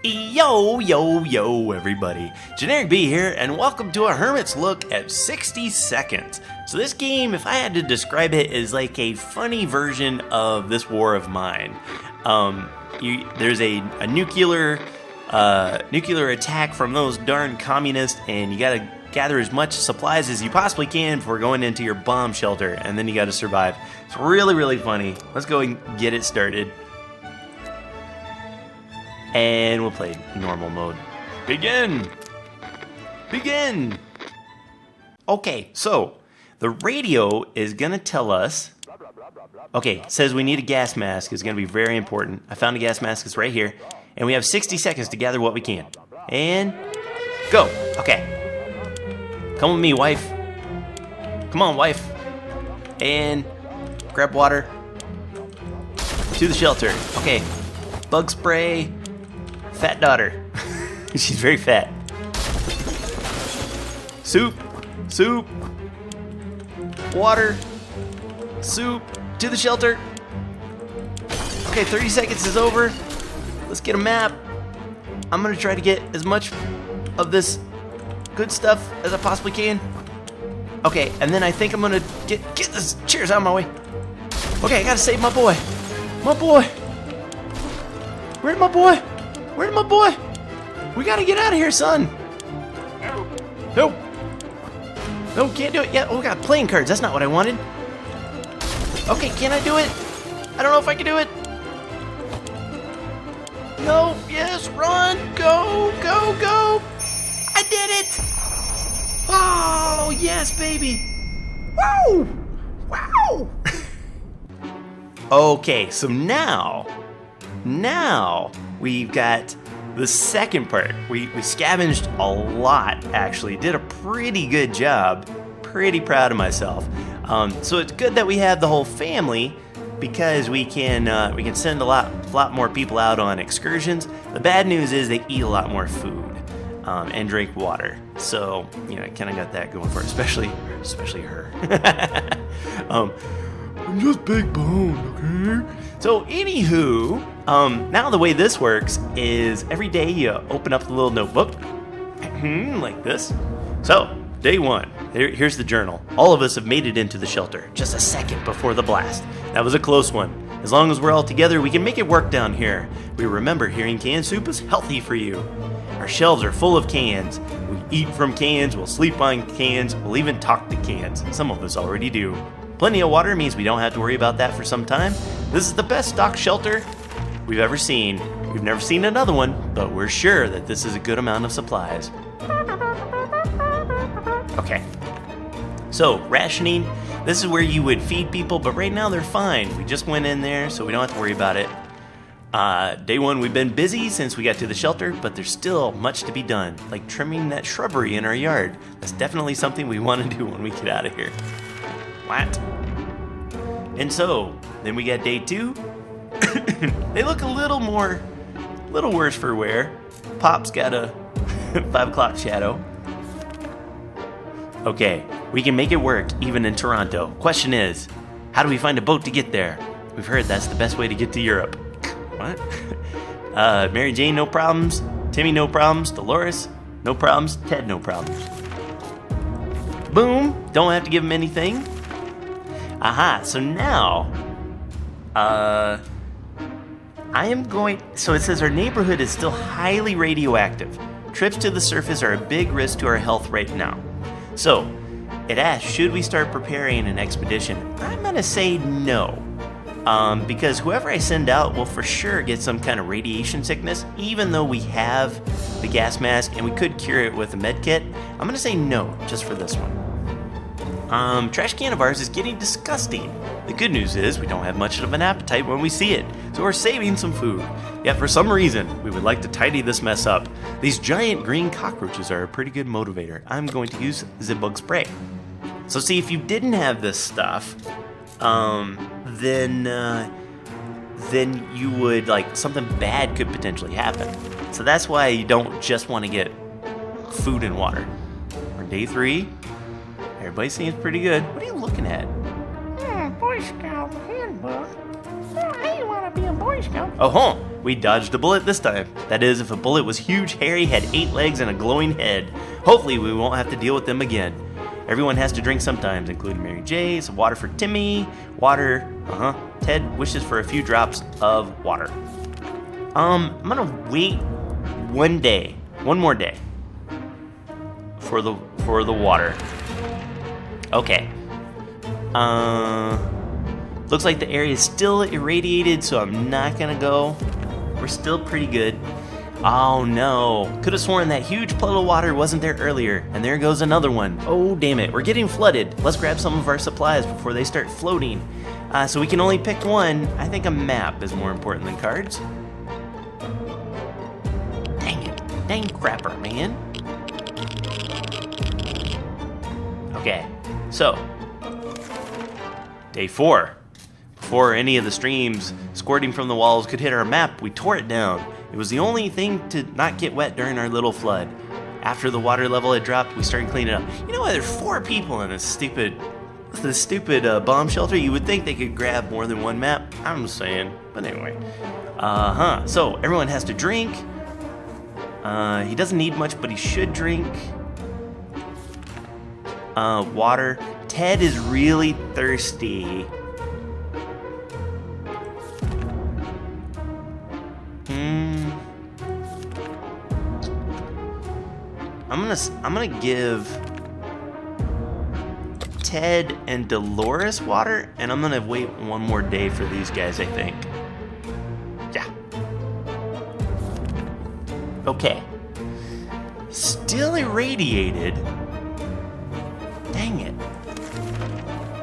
Yo, everybody. Generikb here, and welcome to a Hermit's look at 60 Seconds. So this game, if I had to describe it, is like a funny version of This War of Mine. There's a nuclear attack from those darn communists, and you gotta gather as much supplies as you possibly can before going into your bomb shelter, and then you gotta survive. It's really, really funny. Let's go and get it started. And we'll play normal mode. Begin! Okay, so the radio is gonna tell us. Okay, it says we need a gas mask. It's gonna be very important. I found a gas mask. It's right here. And we have 60 seconds to gather what we can. And go. Okay. Come with me, wife. Come on, wife. And grab water. To the shelter. Okay. Bug spray. Fat daughter. She's very fat. Soup. Water. Soup. To the shelter. Okay, 30 seconds is over. Let's get a map. I'm gonna try to get as much of this good stuff as I possibly can. Okay, and then I think I'm gonna get this chairs out of my way. Okay, I gotta save my boy. Where's my boy? We gotta get out of here, son. No, can't do it yet. Oh, we got playing cards. That's not what I wanted. Okay, can I do it? I don't know if I can do it. No, yes, run, go. I did it. Oh, yes, baby. Wow. Okay, so now we've got the second part. We scavenged a lot, actually. Did a pretty good job. Pretty proud of myself. So it's good that we have the whole family, because we can send a lot more people out on excursions. The bad news is they eat a lot more food and drink water. So I kind of got that going for it, especially her. I'm just big boned, okay? So anywho, now the way this works is every day you open up the little notebook, like this. So, day one, here's the journal. All of us have made it into the shelter, just a second before the blast. That was a close one. As long as we're all together, we can make it work down here. We remember hearing canned soup is healthy for you. Our shelves are full of cans. We eat from cans, we'll sleep on cans, we'll even talk to cans. Some of us already do. Plenty of water means we don't have to worry about that for some time. This is the best stocked shelter we've ever seen. We've never seen another one, but we're sure that this is a good amount of supplies. Okay. So, rationing. This is where you would feed people, but right now they're fine. We just went in there, so we don't have to worry about it. Day one, we've been busy since we got to the shelter, but there's still much to be done, like trimming that shrubbery in our yard. That's definitely something we want to do when we get out of here. What? And so, then we got day two. They look a little worse for wear. Pop's got a 5 o'clock shadow. Okay, we can make it work even in Toronto. Question is, how do we find a boat to get there? We've heard that's the best way to get to Europe. What? Mary Jane, no problems. Timmy, no problems. Dolores, no problems. Ted, no problems. Boom, don't have to give him anything. Aha, so now, so it says our neighborhood is still highly radioactive. Trips to the surface are a big risk to our health right now. So, it asks, should we start preparing an expedition? I'm going to say no. Because whoever I send out will for sure get some kind of radiation sickness, even though we have the gas mask and we could cure it with a med kit. I'm going to say no, just for this one. Trash can of ours is getting disgusting. The good news is we don't have much of an appetite when we see it, so we're saving some food. Yet for some reason, we would like to tidy this mess up. These giant green cockroaches are a pretty good motivator. I'm going to use the bug spray. So see, if you didn't have this stuff, then you would, something bad could potentially happen. So that's why you don't just want to get food and water. On day 3, everybody seems pretty good. What are you looking at? Boy Scout handbook. Hey, you want to be a Boy Scout? Oh, We dodged a bullet this time. That is, if a bullet was huge, hairy, had 8 legs, and a glowing head. Hopefully we won't have to deal with them again. Everyone has to drink sometimes, including Mary J. Some water for Timmy. Water. Ted wishes for a few drops of water. I'm gonna wait one more day for the water. Okay. Looks like the area is still irradiated, so I'm not gonna go. We're still pretty good. Oh no. Could have sworn that huge puddle of water wasn't there earlier, and there goes another one. Oh damn it, we're getting flooded. Let's grab some of our supplies before they start floating. So we can only pick one. I think a map is more important than cards. Dang it. Dang crapper, man. Okay, so day 4. Before any of the streams squirting from the walls could hit our map, we tore it down. It was the only thing to not get wet during our little flood. After the water level had dropped, we started cleaning up. You know what? There's 4 people in this stupid bomb shelter. You would think they could grab more than one map. I'm just saying. But anyway. So everyone has to drink. He doesn't need much, but he should drink. Water. Ted is really thirsty. I'm gonna give Ted and Dolores water, and I'm gonna wait one more day for these guys, I think. Yeah. Okay. Still irradiated. Dang it.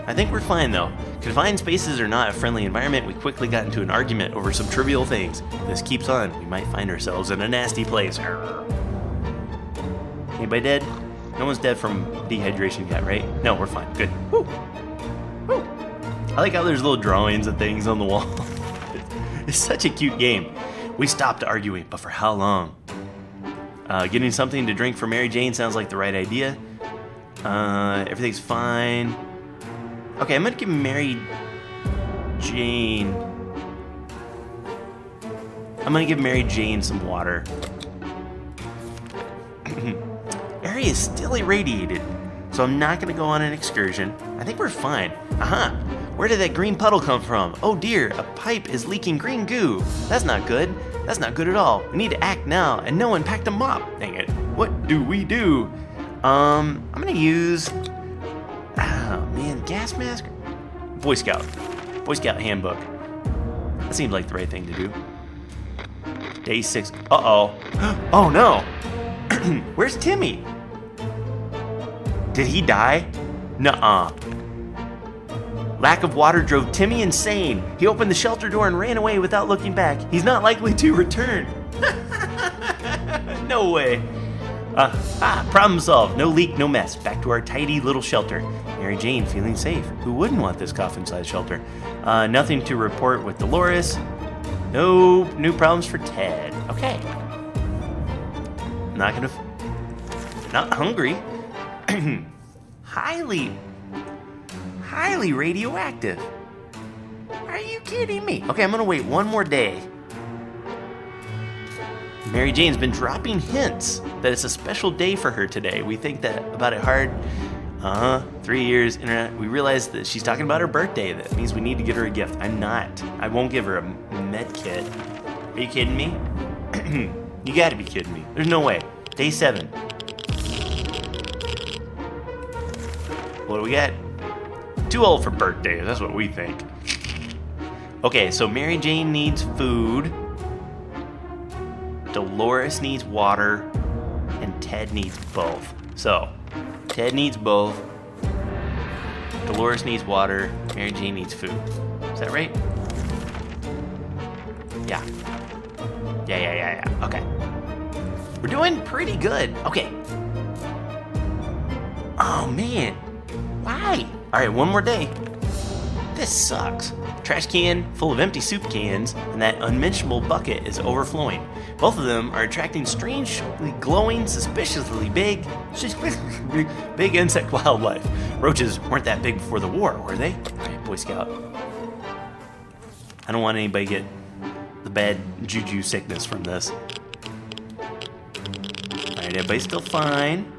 I think we're fine though. Confined spaces are not a friendly environment. We quickly got into an argument over some trivial things. If this keeps on, we might find ourselves in a nasty place. Anybody dead? No one's dead from dehydration yet, right? No, we're fine. Good. Woo. Woo. I like how there's little drawings of things on the wall. It's such a cute game. We stopped arguing, but for how long? Getting something to drink for Mary Jane sounds like the right idea. Everything's fine. Okay, I'm gonna give Mary Jane some water. Area is still irradiated, so I'm not gonna go on an excursion. I think we're fine. Where did that green puddle come from? Oh dear, a pipe is leaking green goo. That's not good. That's not good at all. We need to act now, and no one packed a mop. Dang it. What do we do? I'm gonna use... Oh man, gas mask? Boy Scout handbook. That seems like the right thing to do. Day 6. Uh-oh. Oh no! Where's Timmy? Did he die? Nuh-uh. Lack of water drove Timmy insane. He opened the shelter door and ran away without looking back. He's not likely to return. No way. Problem solved. No leak, no mess. Back to our tidy little shelter. Mary Jane feeling safe. Who wouldn't want this coffin-sized shelter? Nothing to report with Dolores. No new problems for Ted. Okay. Not hungry. Highly radioactive. Are you kidding me? Okay, I'm gonna wait one more day. Mary Jane's been dropping hints that it's a special day for her today. We think that about it hard. 3 years, internet. We realized that she's talking about her birthday. That means we need to get her a gift. I won't give her a med kit. Are you kidding me? You gotta be kidding me. There's no way. Day 7. What do we got? Too old for birthdays, that's what we think. Okay, so Mary Jane needs food. Dolores needs water. And Ted needs both. So, Ted needs both. Dolores needs water. Mary Jane needs food. Is that right? Yeah. Yeah. Okay. We're doing pretty good. Okay. Oh, man. Why? All right, one more day. This sucks. Trash can full of empty soup cans, and that unmentionable bucket is overflowing. Both of them are attracting strangely glowing, suspiciously big insect wildlife. Roaches weren't that big before the war, were they? All right, Boy Scout. I don't want anybody to get the bad juju sickness from this. Alright, everybody's still fine.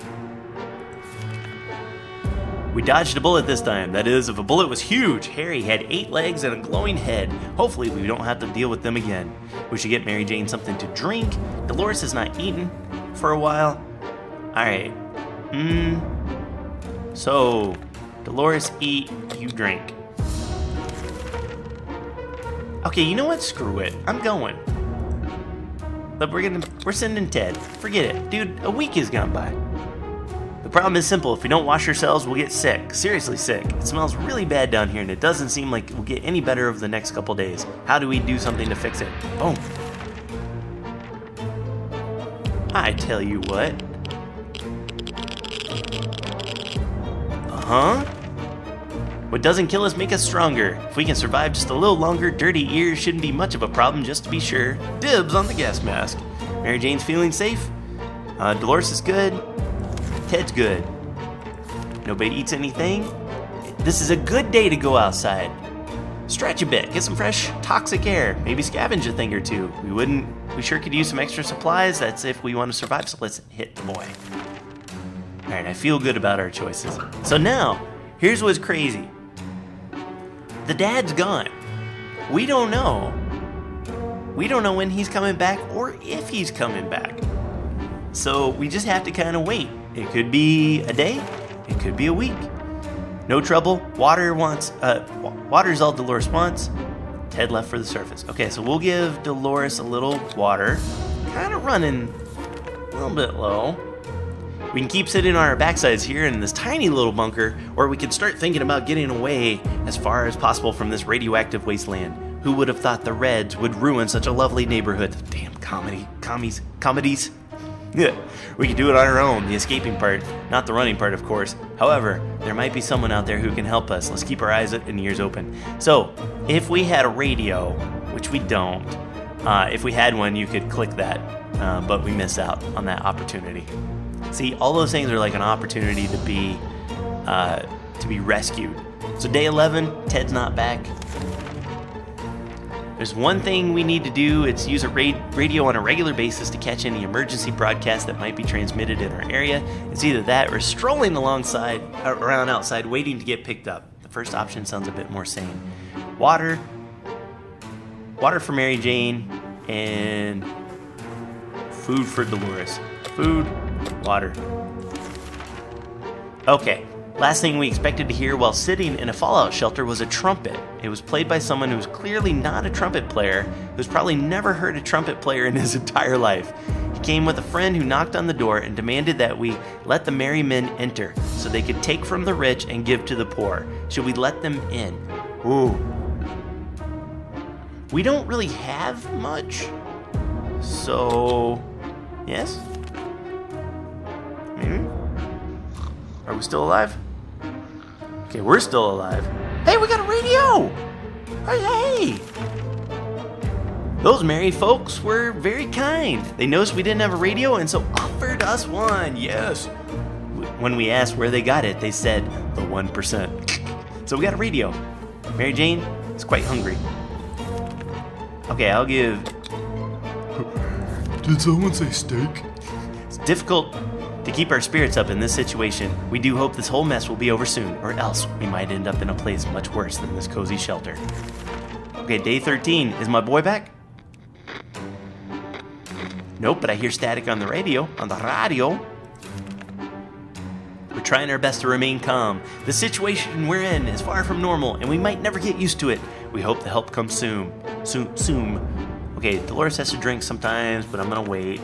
We dodged a bullet this time. That is, if a bullet was huge, hairy, had 8 legs, and a glowing head. Hopefully we don't have to deal with them again. We should get Mary Jane something to drink. Dolores has not eaten for a while. Alright. So, Dolores, eat, you drink. Okay, you know what? Screw it. I'm going. But we're sending Ted. Forget it. Dude, a week has gone by. The problem is simple. If we don't wash ourselves, we'll get sick. Seriously sick. It smells really bad down here, and it doesn't seem like we'll get any better over the next couple days. How do we do something to fix it? Boom. I tell you what. What doesn't kill us make us stronger. If we can survive just a little longer, dirty ears shouldn't be much of a problem, just to be sure. Dibs on the gas mask. Mary Jane's feeling safe. Dolores is good. Ted's good. Nobody eats anything. This is a good day to go outside. Stretch a bit, get some fresh, toxic air, maybe scavenge a thing or two. We sure could use some extra supplies. That's if we want to survive, so let's hit the boy. Alright, I feel good about our choices. So now, here's what's crazy. The dad's gone. We don't know. We don't know when he's coming back or if he's coming back. So we just have to kind of wait. It could be a day. It could be a week. No trouble. Water's all Dolores wants. Ted left for the surface. Okay, so we'll give Dolores a little water. Kind of running a little bit low. We can keep sitting on our backsides here in this tiny little bunker, or we could start thinking about getting away as far as possible from this radioactive wasteland. Who would have thought the Reds would ruin such a lovely neighborhood? Damn comedies. Yeah, we could do it on our own, the escaping part, not the running part, of course. However, there might be someone out there who can help us. Let's keep our eyes and ears open. So, if we had a radio, which we don't, if we had one, you could click that, but we miss out on that opportunity. See, all those things are like an opportunity to be rescued. So day 11, Ted's not back. There's one thing we need to do. It's use a radio on a regular basis to catch any emergency broadcast that might be transmitted in our area. It's either that or strolling around outside waiting to get picked up. The first option sounds a bit more sane. Water for Mary Jane, and food for Dolores. Food, water. Okay, last thing we expected to hear while sitting in a fallout shelter was a trumpet. It was played by someone who was clearly not a trumpet player, who's probably never heard a trumpet player in his entire life. He came with a friend who knocked on the door and demanded that we let the merry men enter so they could take from the rich and give to the poor. Should we let them in? Ooh. We don't really have much, so yes? Maybe? Are we still alive? Okay, we're still alive. Hey, we got a radio! Hey! Those merry folks were very kind. They noticed we didn't have a radio and so offered us one. Yes. When we asked where they got it, they said the 1%. So we got a radio. Mary Jane is quite hungry. Okay, I'll give... Did someone say steak? It's difficult to keep our spirits up in this situation. We do hope this whole mess will be over soon, or else we might end up in a place much worse than this cozy shelter. Okay, day 13. Is my boy back? Nope, but I hear static on the radio. We're trying our best to remain calm. The situation we're in is far from normal, and we might never get used to it. We hope the help comes soon. Soon. Okay, Dolores has to drink sometimes, but I'm gonna wait.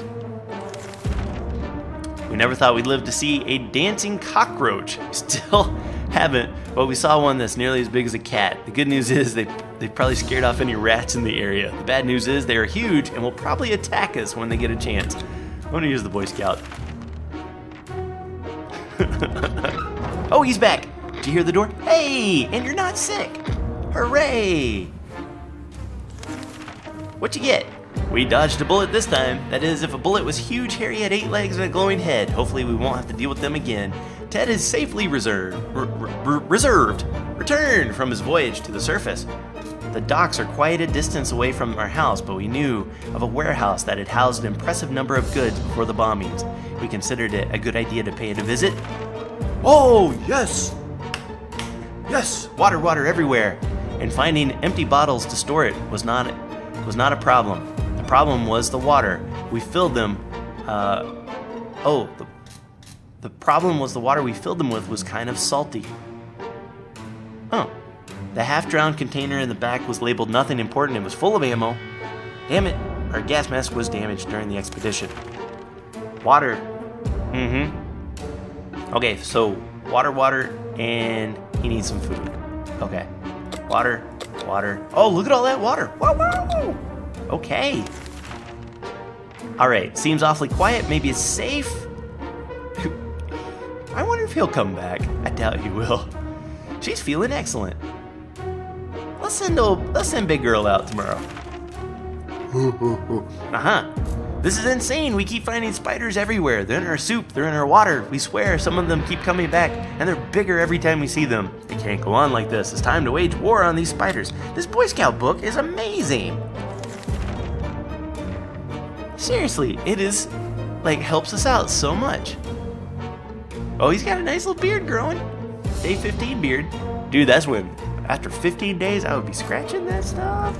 We never thought we'd live to see a dancing cockroach. Still haven't, but we saw one that's nearly as big as a cat. The good news is they probably scared off any rats in the area. The bad news is they are huge and will probably attack us when they get a chance. I'm gonna use the Boy Scout. Oh, he's back. Did you hear the door? Hey, and you're not sick. Hooray. What you get? We dodged a bullet this time. That is, if a bullet was huge, hairy, had 8 legs and a glowing head. Hopefully we won't have to deal with them again. Ted is safely returned from his voyage to the surface. The docks are quite a distance away from our house, but we knew of a warehouse that had housed an impressive number of goods before the bombings. We considered it a good idea to pay it a visit. Oh, yes! Yes! Water everywhere! And finding empty bottles to store it was not a problem. The problem was the water. We filled them. The problem was the water we filled them with was kind of salty. Oh. The half-drowned container in the back was labeled nothing important. It was full of ammo. Damn it, our gas mask was damaged during the expedition. Water. Okay, so water, and he needs some food. Okay. Water. Oh, look at all that water. Whoa. Okay. Alright, seems awfully quiet. Maybe it's safe. I wonder if he'll come back. I doubt he will. She's feeling excellent. Let's send Big Girl out tomorrow. This is insane. We keep finding spiders everywhere. They're in our soup. They're in our water. We swear some of them keep coming back, and they're bigger every time we see them. It can't go on like this. It's time to wage war on these spiders. This Boy Scout book is amazing. Seriously, it is, helps us out so much. Oh, he's got a nice little beard growing. Day 15 beard. Dude, that's when, after 15 days, I would be scratching that stuff.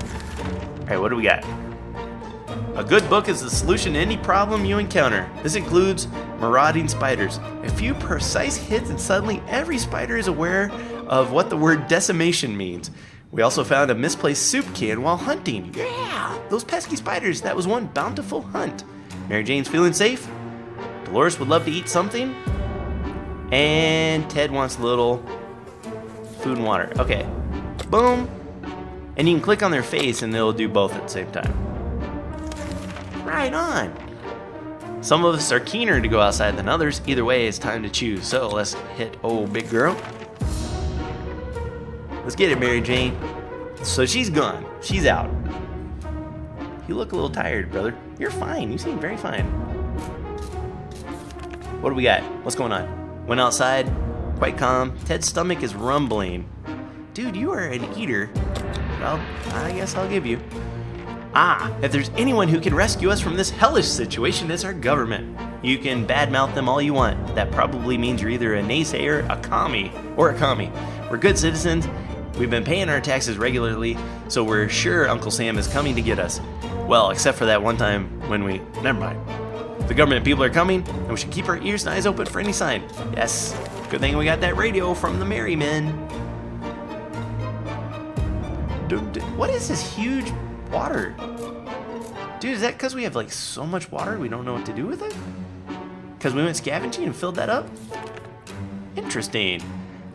All right, what do we got? A good book is the solution to any problem you encounter. This includes marauding spiders. A few precise hits and suddenly every spider is aware of what the word decimation means. We also found a misplaced soup can while hunting. Yeah, those pesky spiders. That was one bountiful hunt. Mary Jane's feeling safe. Dolores would love to eat something. And Ted wants a little food and water. Okay, boom. And you can click on their face and they'll do both at the same time. Right on. Some of us are keener to go outside than others. Either way, it's time to choose. So let's hit old Big Girl. Let's get it, Mary Jane. So she's gone. She's out. You look a little tired, brother. You're fine. You seem very fine. What do we got? What's going on? Went outside. Quite calm. Ted's stomach is rumbling. Dude, you are an eater. Well, I guess I'll give you. If there's anyone who can rescue us from this hellish situation, it's our government. You can badmouth them all you want. That probably means you're either a naysayer, a commie. We're good citizens. We've been paying our taxes regularly, so we're sure Uncle Sam is coming to get us. Well, except for that one time when never mind. The government people are coming, and we should keep our ears and eyes open for any sign. Yes, good thing we got that radio from the Merry Men. Dude, what is this huge water? Dude, is that because we have so much water we don't know what to do with it? Because we went scavenging and filled that up? Interesting.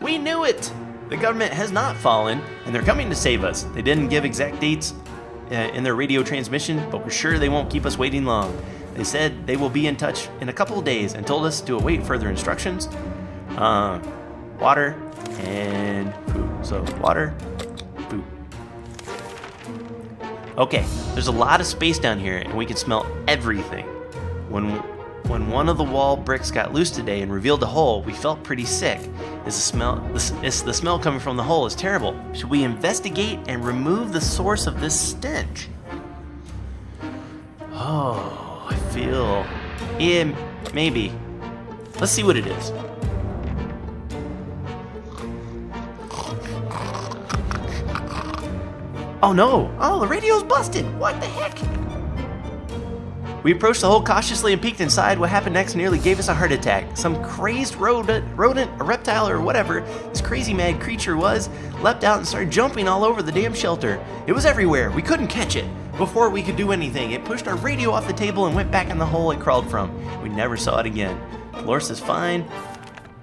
We knew it! The government has not fallen, and they're coming to save us. They didn't give exact dates in their radio transmission, but we're sure they won't keep us waiting long. They said they will be in touch in a couple of days and told us to await further instructions. Water and food. So water, food. Okay, there's a lot of space down here, and we can smell everything. When one of the wall bricks got loose today and revealed a hole, we felt pretty sick. The smell coming from the hole is terrible. Should we investigate and remove the source of this stench? Oh, I feel... Yeah, maybe. Let's see what it is. Oh no! Oh, the radio's busted! What the heck? We approached the hole cautiously and peeked inside. What happened next nearly gave us a heart attack. Some crazed rodent, a reptile or whatever this crazy mad creature was, leapt out and started jumping all over the damn shelter. It was everywhere. We couldn't catch it. Before we could do anything, it pushed our radio off the table and went back in the hole it crawled from. We never saw it again. Dolores is fine.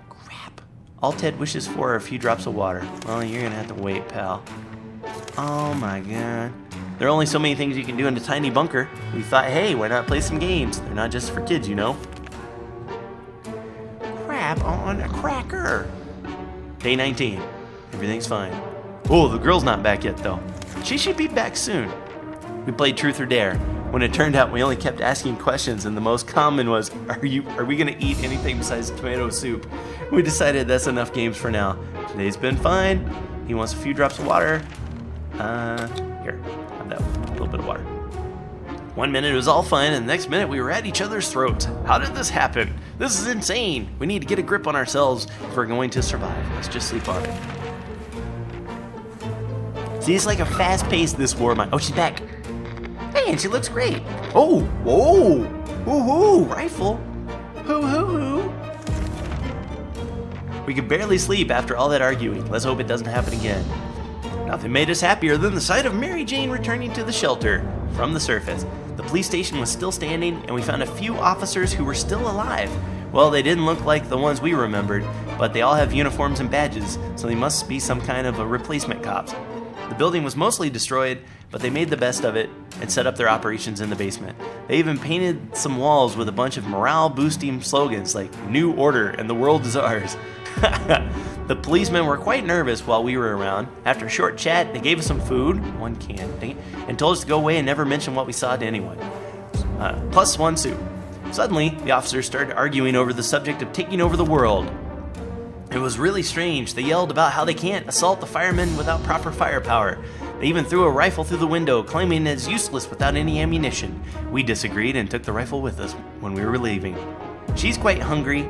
Crap. All Ted wishes for are a few drops of water. Well, you're gonna have to wait, pal. Oh my god. There are only so many things you can do in a tiny bunker. We thought, hey, why not play some games? They're not just for kids, you know. Crap on a cracker. Day 19. Everything's fine. Oh, the girl's not back yet, though. She should be back soon. We played Truth or Dare. When it turned out we only kept asking questions, and the most common was, are we gonna eat anything besides tomato soup? We decided that's enough games for now. Today's been fine. He wants a few drops of water. Here, have that little bit of water. 1 minute it was all fun, and the next minute we were at each other's throats. How did this happen? This is insane. We need to get a grip on ourselves if we're going to survive. Let's just sleep on it. See, it's like a fast-paced this war mine. Oh, she's back. Hey, and she looks great. Oh, whoa, woohoo, rifle. Hoo-hoo-hoo. We could barely sleep after all that arguing. Let's hope it doesn't happen again. Nothing made us happier than the sight of Mary Jane returning to the shelter from the surface. The police station was still standing, and we found a few officers who were still alive. Well, they didn't look like the ones we remembered, but they all have uniforms and badges, so they must be some kind of a replacement cops. The building was mostly destroyed, but they made the best of it and set up their operations in the basement. They even painted some walls with a bunch of morale-boosting slogans like "New Order" and "The World is Ours." The policemen were quite nervous while we were around. After a short chat, they gave us some food, 1 can, dang it, and told us to go away and never mention what we saw to anyone. Plus 1 soup. Suddenly, the officers started arguing over the subject of taking over the world. It was really strange. They yelled about how they can't assault the firemen without proper firepower. They even threw a rifle through the window, claiming it's useless without any ammunition. We disagreed and took the rifle with us when we were leaving. She's quite hungry.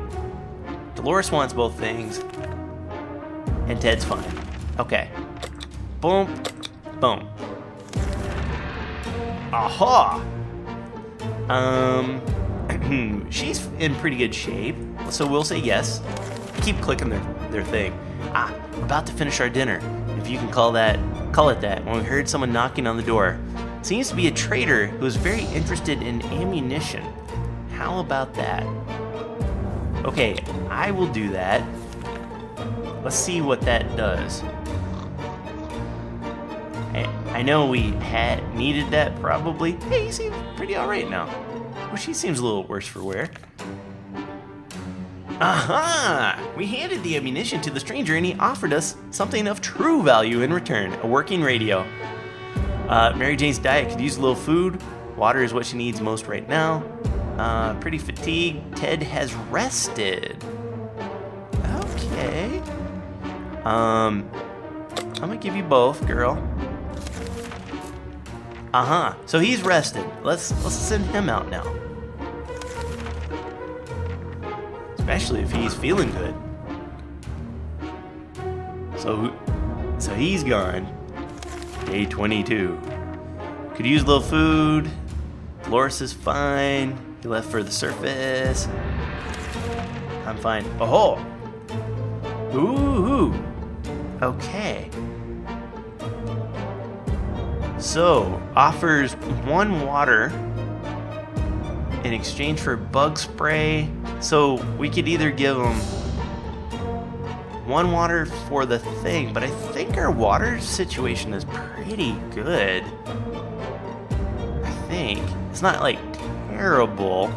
Dolores wants both things. And Ted's fine. Okay. Boom. Boom. Aha! She's in pretty good shape, so we'll say yes. Keep clicking their thing. We're about to finish our dinner, if you can call it that, when we heard someone knocking on the door. Seems to be a trader who is very interested in ammunition. How about that? Okay, I will do that. Let's see what that does. I know we needed that probably. Hey, you seem pretty alright now. Well, she seems a little worse for wear. Aha! We handed the ammunition to the stranger and he offered us something of true value in return, a working radio. Mary Jane's diet could use a little food. Water is what she needs most right now. Pretty fatigued. Ted has rested. Okay. I'm gonna give you both, girl. So he's rested. Let's send him out now. Especially if he's feeling good. So he's gone. Day 22. Could use a little food. Dolores is fine. He left for the surface. I'm fine. Oh! Ooh! Okay. So, offers 1 water in exchange for bug spray. So, we could either give them 1 water for the thing, but I think our water situation is pretty good. I think. It's not, like, terrible.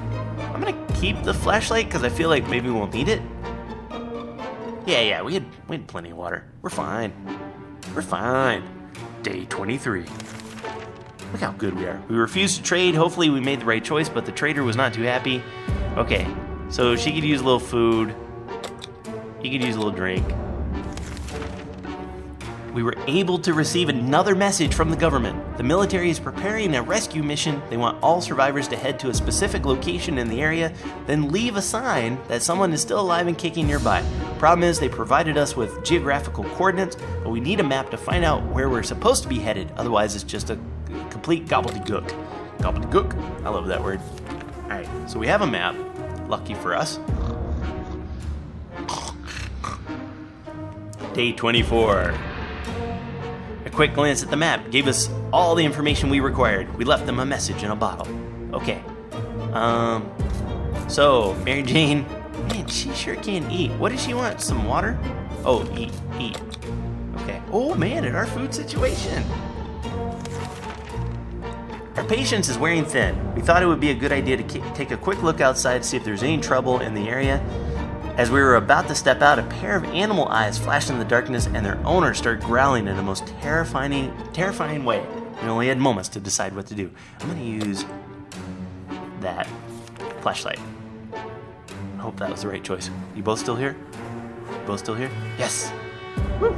I'm gonna keep the flashlight because I feel like maybe we'll need it. Yeah, we had plenty of water. We're fine. Day 23. Look how good we are. We refused to trade. Hopefully we made the right choice, but the trader was not too happy. Okay, so she could use a little food. He could use a little drink. We were able to receive another message from the government. The military is preparing a rescue mission. They want all survivors to head to a specific location in the area, then leave a sign that someone is still alive and kicking nearby. Problem is, they provided us with geographical coordinates, but we need a map to find out where we're supposed to be headed. Otherwise, it's just a complete gobbledygook. Gobbledygook? I love that word. Alright, so we have a map. Lucky for us. Day 24. A quick glance at the map gave us all the information we required. We left them a message in a bottle. Okay. So, Mary Jane, man, she sure can eat. What does she want? Some water? Oh, eat. Okay. Oh, man, at our food situation. Our patience is wearing thin. We thought it would be a good idea to take a quick look outside to see if there's any trouble in the area. As we were about to step out, a pair of animal eyes flashed in the darkness and their owner started growling in the most terrifying way. We only had moments to decide what to do. I'm going to use that flashlight. I hope that was the right choice. You both still here? Yes. Woo.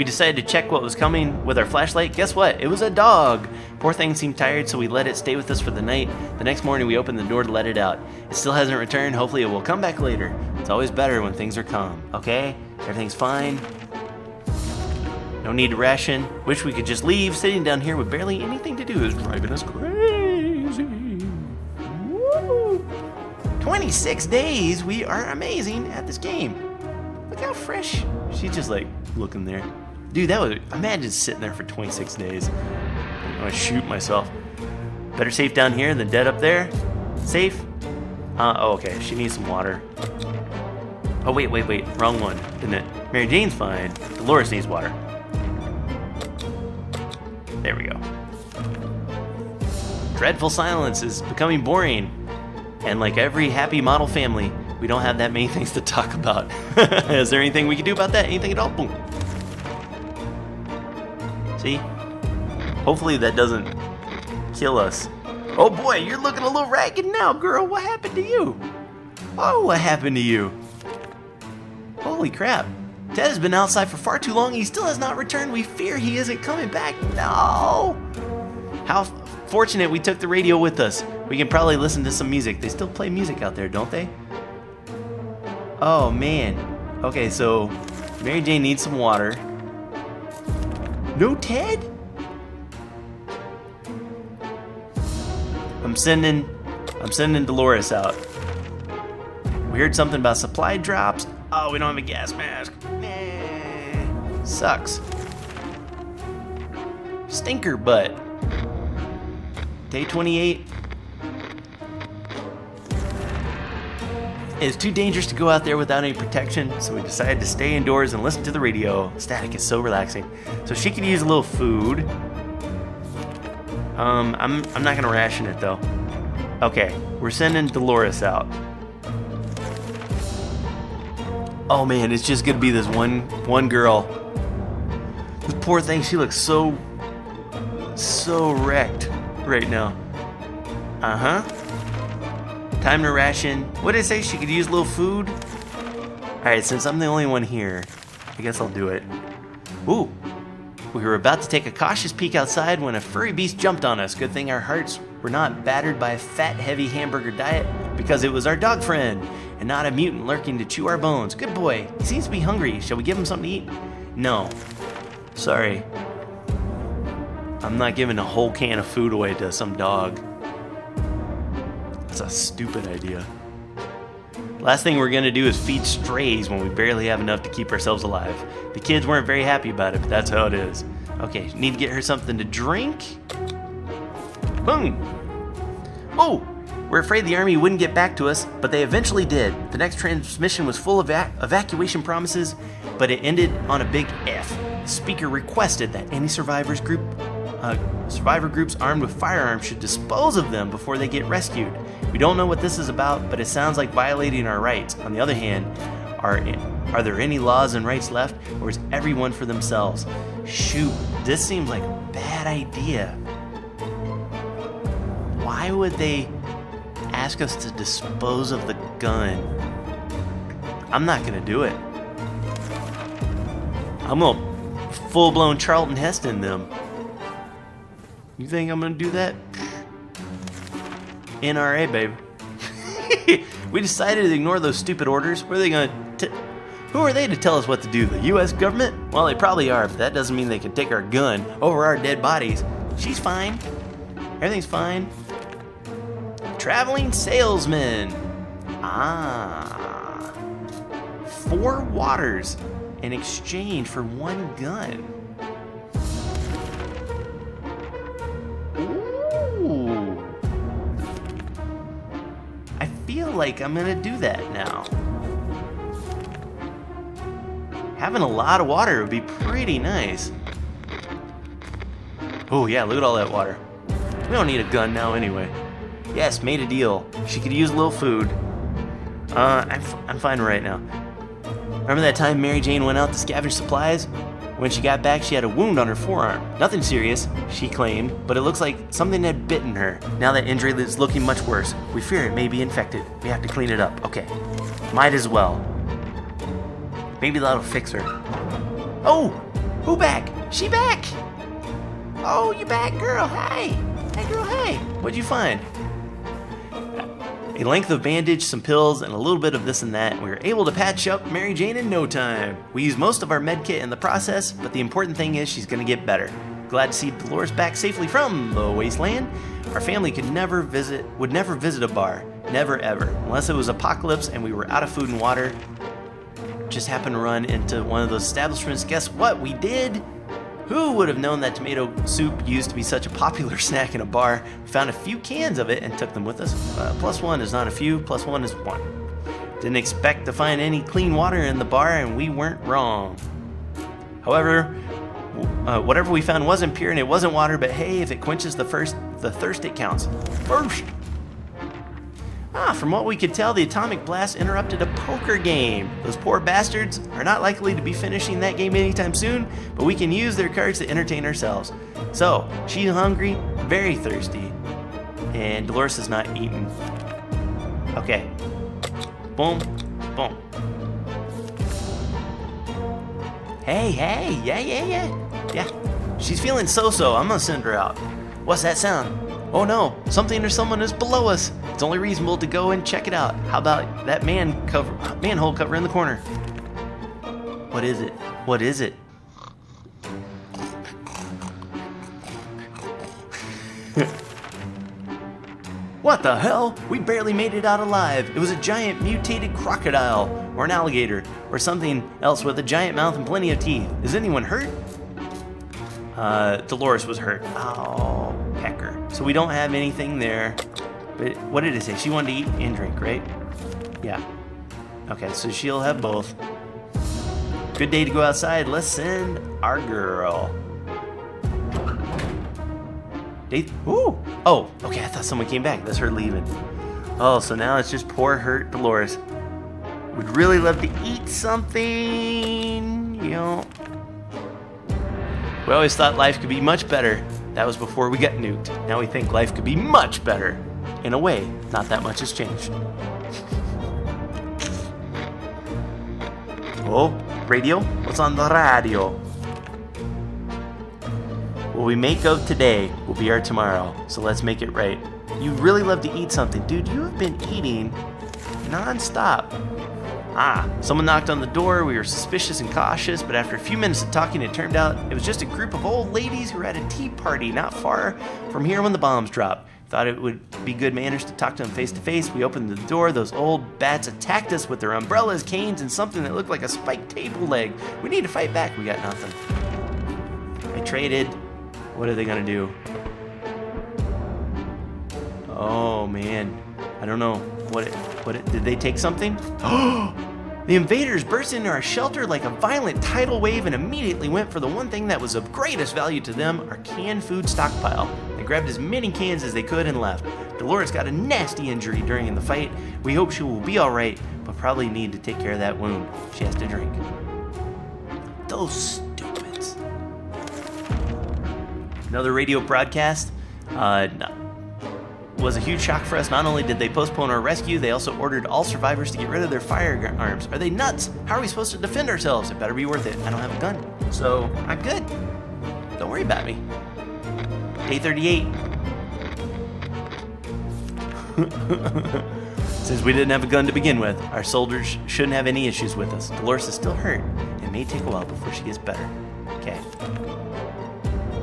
We decided to check what was coming with our flashlight. Guess what? It was a dog. Poor thing seemed tired, so we let it stay with us for the night. The next morning, we opened the door to let it out. It still hasn't returned. Hopefully, it will come back later. It's always better when things are calm. Okay? Everything's fine. No need to ration. Wish we could just leave. Sitting down here with barely anything to do is driving us crazy. Woo! 26 days. We are amazing at this game. Look how fresh. She's just like looking there. Dude, that would imagine sitting there for 26 days. I'm gonna shoot myself. Better safe down here than dead up there. Safe? Oh, okay. She needs some water. Oh, wait. Wrong one, isn't it? Mary Jane's fine. Dolores needs water. There we go. Dreadful silence is becoming boring. And like every happy model family, we don't have that many things to talk about. Is there anything we can do about that? Anything at all? Boom. See? Hopefully that doesn't kill us. Oh boy, you're looking a little ragged now, girl. What happened to you? Oh, what happened to you? Holy crap. Ted has been outside for far too long. He still has not returned. We fear he isn't coming back. No! How fortunate we took the radio with us. We can probably listen to some music. They still play music out there, don't they? Oh, man. Okay, so Mary Jane needs some water. No Ted? I'm sending Dolores out. We heard something about supply drops. Oh, we don't have a gas mask. Nah, sucks. Stinker butt. Day 28. It's too dangerous to go out there without any protection, so we decided to stay indoors and listen to the radio. Static is so relaxing. So she could use a little food. I'm not gonna ration it though. Okay, we're sending Dolores out. Oh man, it's just gonna be this one girl. This poor thing, she looks so wrecked right now. Time to ration. What did it say? She could use a little food? Alright, since I'm the only one here, I guess I'll do it. Ooh. We were about to take a cautious peek outside when a furry beast jumped on us. Good thing our hearts were not battered by a fat, heavy hamburger diet because it was our dog friend and not a mutant lurking to chew our bones. Good boy. He seems to be hungry. Shall we give him something to eat? No. Sorry. I'm not giving a whole can of food away to some dog. That's a stupid idea. Last thing we're gonna do is feed strays when we barely have enough to keep ourselves alive. The kids weren't very happy about it, but that's how it is. Okay, need to get her something to drink. Boom! Oh! We're afraid the army wouldn't get back to us, but they eventually did. The next transmission was full of evacuation promises, but it ended on a big F. The speaker requested that any survivor groups armed with firearms should dispose of them before they get rescued. We don't know what this is about, but it sounds like violating our rights. On the other hand, are there any laws and rights left, or is everyone for themselves? Shoot, this seems like a bad idea. Why would they ask us to dispose of the gun? I'm not gonna do it. I'm gonna full-blown Charlton Heston them. You think I'm gonna do that? NRA, babe. We decided to ignore those stupid orders. Who are they to tell us what to do? The U.S. government? Well, they probably are, but that doesn't mean they can take our gun over our dead bodies. She's fine. Everything's fine. Traveling salesman. 4 waters in exchange for 1 gun. Ooh. I feel like I'm gonna do that now. Having a lot of water would be pretty nice. Oh yeah, look at all that water. We don't need a gun now anyway. Yes, made a deal. She could use a little food. I'm fine right now. Remember that time Mary Jane went out to scavenge supplies? When she got back, she had a wound on her forearm. Nothing serious, she claimed, but it looks like something had bitten her. Now that injury is looking much worse. We fear it may be infected. We have to clean it up. Okay, might as well. Maybe that'll fix her. Oh, Who back? She back! Oh, you back, girl. Hey. Hey, girl, hey. What'd you find? A length of bandage, some pills, and a little bit of this and that. We were able to patch up Mary Jane in no time. We used most of our med kit in the process, but the important thing is she's gonna get better. Glad to see Dolores back safely from the wasteland. Our family would never visit a bar. Never ever. Unless it was apocalypse and we were out of food and water. Just happened to run into one of those establishments. Guess what? We did! Who would have known that tomato soup used to be such a popular snack in a bar? We found a few cans of it and took them with us. Plus one is not a few, plus one is one. Didn't expect to find any clean water in the bar, and we weren't wrong. However, whatever we found wasn't pure and it wasn't water, but hey, if it quenches the thirst, it counts. First! From what we could tell, the atomic blast interrupted a poker game. Those poor bastards are not likely to be finishing that game anytime soon, but we can use their cards to entertain ourselves. So, she's hungry, very thirsty, and Dolores is not eating. Okay. Boom, boom. Hey, yeah. She's feeling so-so. I'm gonna send her out. What's that sound? Oh no, something or someone is below us. It's only reasonable to go and check it out. How about that manhole cover in the corner? What is it? What is it? What the hell? We barely made it out alive. It was a giant mutated crocodile, or an alligator, or something else with a giant mouth and plenty of teeth. Is anyone hurt? Dolores was hurt. Oh, pecker. So we don't have anything there. But what did it say? She wanted to eat and drink, right? Yeah. Okay, so she'll have both. Good day to go outside. Let's send our girl. Ooh! Oh, okay, I thought someone came back. That's her leaving. Oh, so now it's just poor hurt Dolores. Would really love to eat something, you know. We always thought life could be much better. That was before we got nuked. Now we think life could be much better. In a way, not that much has changed. Oh, radio? What's on the radio? What we make of today will be our tomorrow, so let's make it right. You really love to eat something. Dude, you have been eating non-stop. Someone knocked on the door. We were suspicious and cautious, but after a few minutes of talking, it turned out it was just a group of old ladies who were at a tea party not far from here when the bombs dropped. Thought it would be good manners to talk to them face to face. We opened the door. Those old bats attacked us with their umbrellas, canes, and something that looked like a spiked table leg. We need to fight back. We got nothing. I traded. What are they gonna do? Oh man, I don't know. Did they take something? The invaders burst into our shelter like a violent tidal wave and immediately went for the one thing that was of greatest value to them, our canned food stockpile. They grabbed as many cans as they could and left. Dolores got a nasty injury during the fight. We hope she will be alright, but probably need to take care of that wound. She has to drink. Those stupids. Another radio broadcast. Was a huge shock for us. Not only did they postpone our rescue, they also ordered all survivors to get rid of their firearms. Are they nuts? How are we supposed to defend ourselves? It better be worth it. I don't have a gun, so I'm good. Don't worry about me. Day 38. Since we didn't have a gun to begin with, our soldiers shouldn't have any issues with us. Dolores is still hurt. It may take a while before she gets better. Okay.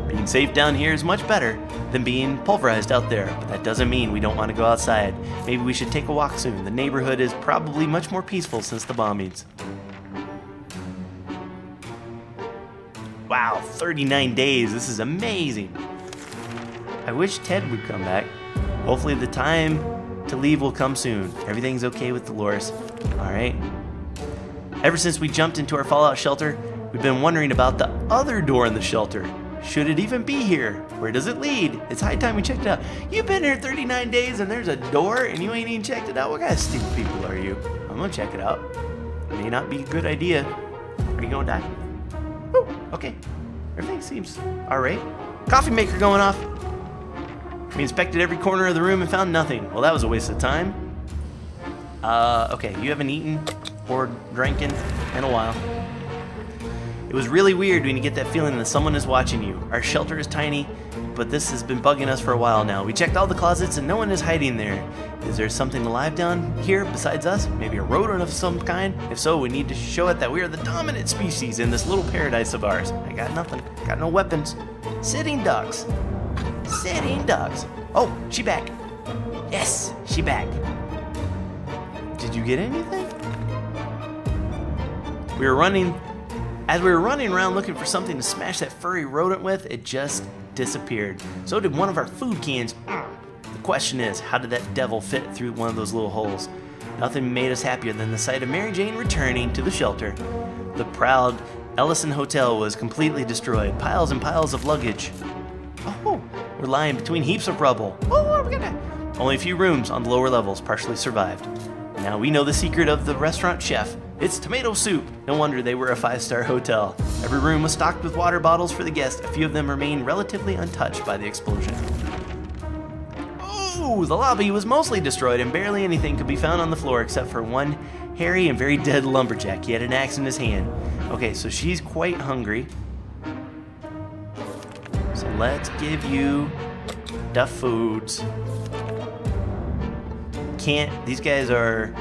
Being safe down here is much better than being pulverized out there, but that doesn't mean we don't want to go outside. Maybe we should take a walk soon. The neighborhood is probably much more peaceful since the bombings. Wow, 39 days. This is amazing. I wish Ted would come back. Hopefully the time to leave will come soon. Everything's okay with Dolores. Alright. Ever since we jumped into our fallout shelter, we've been wondering about the other door in the shelter. Should it even be here? Where does it lead? It's high time we checked it out. You've been here 39 days and there's a door and you ain't even checked it out? What kind of stupid people are you? I'm gonna check it out. It may not be a good idea. Are you gonna die? Woo, okay. Everything seems alright. Coffee maker going off. We inspected every corner of the room and found nothing. Well, that was a waste of time. Okay, you haven't eaten or drinking in a while. It was really weird when you get that feeling that someone is watching you. Our shelter is tiny, but this has been bugging us for a while now. We checked all the closets and no one is hiding there. Is there something alive down here besides us? Maybe a rodent of some kind? If so, we need to show it that we are the dominant species in this little paradise of ours. I got nothing. Got no weapons. Sitting ducks. Sitting ducks. Oh, she back. Yes, she back. Did you get anything? As we were running around looking for something to smash that furry rodent with, it just disappeared. So did one of our food cans. The question is, how did that devil fit through one of those little holes? Nothing made us happier than the sight of Mary Jane returning to the shelter. The proud Ellison Hotel was completely destroyed. Piles and piles of luggage. Oh, we're lying between heaps of rubble. Oh, we're gonna... Only a few rooms on the lower levels partially survived. Now we know the secret of the restaurant chef. It's tomato soup. No wonder they were a 5-star hotel. Every room was stocked with water bottles for the guests. A few of them remained relatively untouched by the explosion. Oh, the lobby was mostly destroyed and barely anything could be found on the floor except for one hairy and very dead lumberjack. He had an axe in his hand. Okay, so she's quite hungry. So let's give you the foods. These guys are...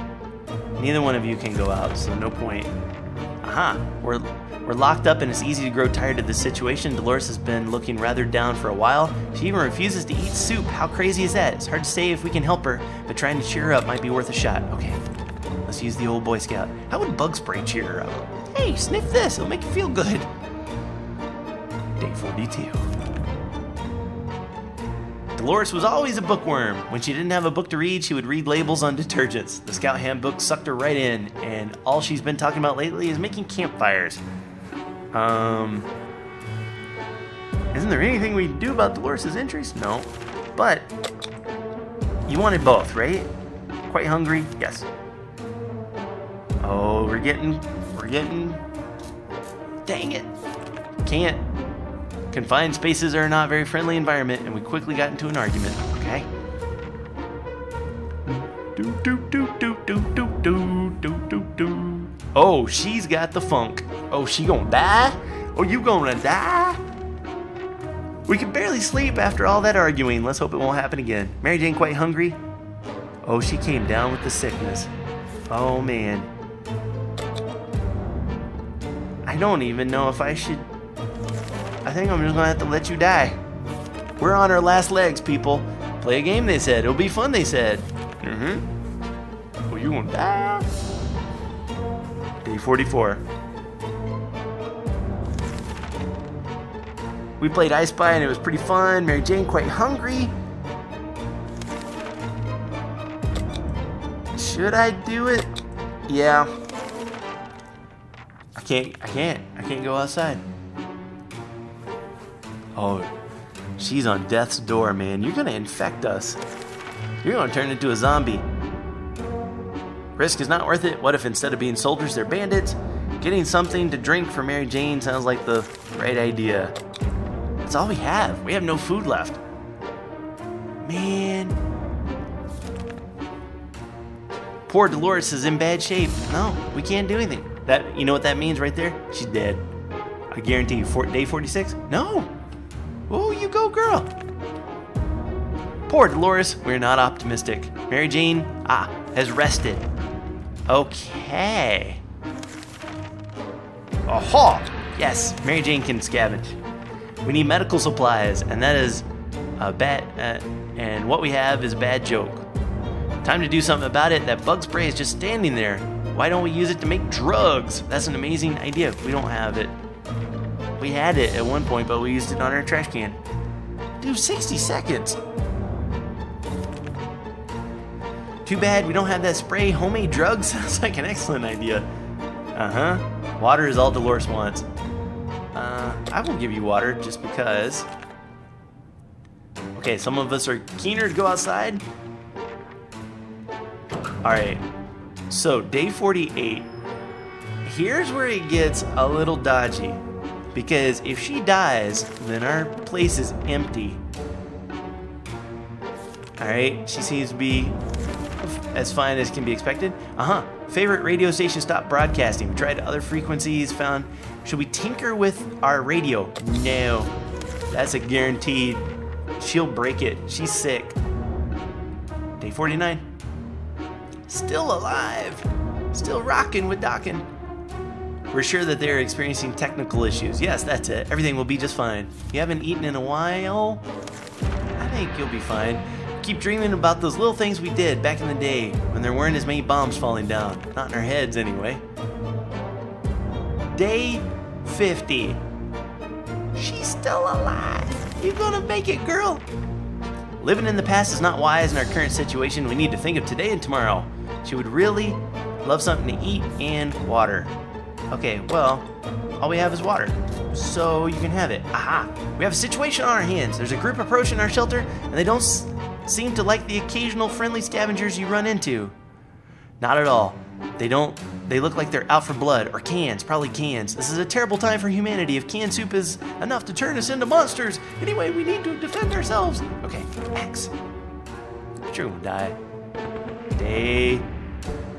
Neither one of you can go out, so no point. Aha! We're locked up and it's easy to grow tired of this situation. Dolores has been looking rather down for a while. She even refuses to eat soup. How crazy is that? It's hard to say if we can help her, but trying to cheer her up might be worth a shot. Okay, let's use the old Boy Scout. How would bug spray cheer her up? Hey, sniff this. It'll make you feel good. Day 42. Dolores was always a bookworm. When she didn't have a book to read, she would read labels on detergents. The Scout Handbook sucked her right in, and all she's been talking about lately is making campfires. Isn't there anything we can do about Dolores' injuries? No. But you wanted both, right? Quite hungry? Yes. Oh, we're getting... Dang it. Can't. Confined spaces are not a very friendly environment, and we quickly got into an argument, okay? Oh, she's got the funk. Oh, she gonna die? Oh, you gonna die? We can barely sleep after all that arguing. Let's hope it won't happen again. Mary Jane quite hungry? Oh, she came down with the sickness. Oh, man. I don't even know if I should... I think I'm just gonna have to let you die. We're on our last legs, people. Play a game, they said. It'll be fun, they said. Oh, you gonna die? Day 44. We played I Spy and it was pretty fun. Mary Jane quite hungry. Should I do it? Yeah. I can't go outside. Oh, she's on death's door, man. You're gonna infect us. You're gonna turn into a zombie. Risk is not worth it. What if instead of being soldiers, they're bandits? Getting something to drink for Mary Jane sounds like the right idea. That's all we have. We have no food left. Man. Poor Dolores is in bad shape. No, we can't do anything. You know what that means right there? She's dead. I guarantee you. Day 46? No. Oh, you go, girl. Poor Dolores, we're not optimistic. Mary Jane, has rested. Okay. Aha! Yes, Mary Jane can scavenge. We need medical supplies, and that is a bad, and what we have is a bad joke. Time to do something about it. That bug spray is just standing there. Why don't we use it to make drugs? That's an amazing idea. We don't have it. We had it at one point, but we used it on our trash can. Dude, 60 seconds. Too bad we don't have that spray. Homemade drugs sounds like an excellent idea. Water is all Dolores wants. I will give you water just because. Okay, some of us are keener to go outside. Alright, so day 48. Here's where it gets a little dodgy. Because if she dies, then our place is empty. Alright, she seems to be as fine as can be expected. Favorite radio station stopped broadcasting. We tried other frequencies, found. Should we tinker with our radio? No. That's a guaranteed. She'll break it. She's sick. Day 49. Still alive. Still rocking with docking. We're sure that they're experiencing technical issues. Yes, that's it. Everything will be just fine. You haven't eaten in a while? I think you'll be fine. Keep dreaming about those little things we did back in the day when there weren't as many bombs falling down. Not in our heads, anyway. Day 50. She's still alive. You gonna make it, girl? Living in the past is not wise in our current situation. We need to think of today and tomorrow. She would really love something to eat and water. Okay, well, all we have is water. So you can have it. Aha! We have a situation on our hands. There's a group approaching our shelter, and they don't seem to like the occasional friendly scavengers you run into. Not at all. They look like they're out for blood, or cans, probably cans. This is a terrible time for humanity if canned soup is enough to turn us into monsters. Anyway, we need to defend ourselves. Okay, X. Sure won't die. Day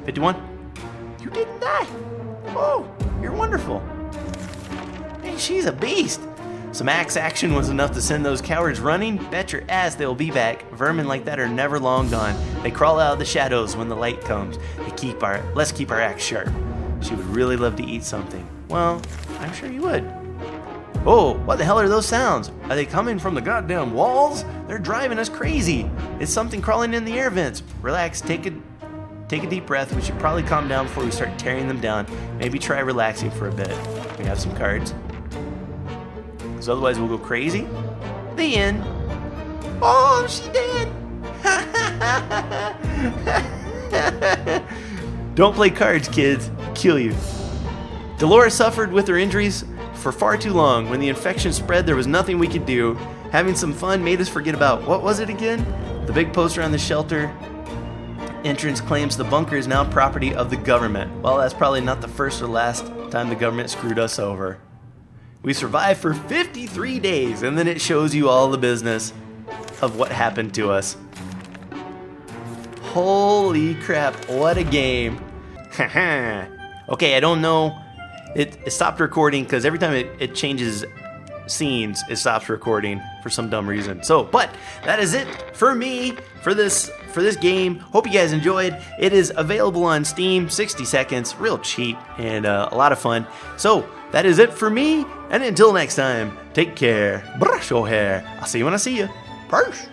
51. You didn't die. Oh, you're wonderful. Hey, she's a beast. Some axe action was enough to send those cowards running. Bet your ass they'll be back. Vermin like that are never long gone. They crawl out of the shadows when the light comes. Let's keep our axe sharp. She would really love to eat something. Well, I'm sure you would. Oh, what the hell are those sounds? Are they coming from the goddamn walls? They're driving us crazy. It's something crawling in the air vents. Relax, take a deep breath. We should probably calm down before we start tearing them down. Maybe try relaxing for a bit. We have some cards. So otherwise we'll go crazy. The end. Oh, she did. Don't play cards, kids. Kill you. Dolores suffered with her injuries for far too long. When the infection spread, there was nothing we could do. Having some fun made us forget about, what was it again? The big poster on the shelter entrance claims the bunker is now property of the government. Well, that's probably not the first or last time the government screwed us over. We survived for 53 days, and then it shows you all the business of what happened to us. Holy crap, what a game. Okay, I don't know. It stopped recording because every time it changes scenes, it stops recording for some dumb reason. So, but that is it for me for this game. Hope you guys enjoyed. It is available on Steam, 60 seconds, real cheap and a lot of fun. So that is it for me, and until next time, take care. Brush your hair. I'll see you when I see you. Peace.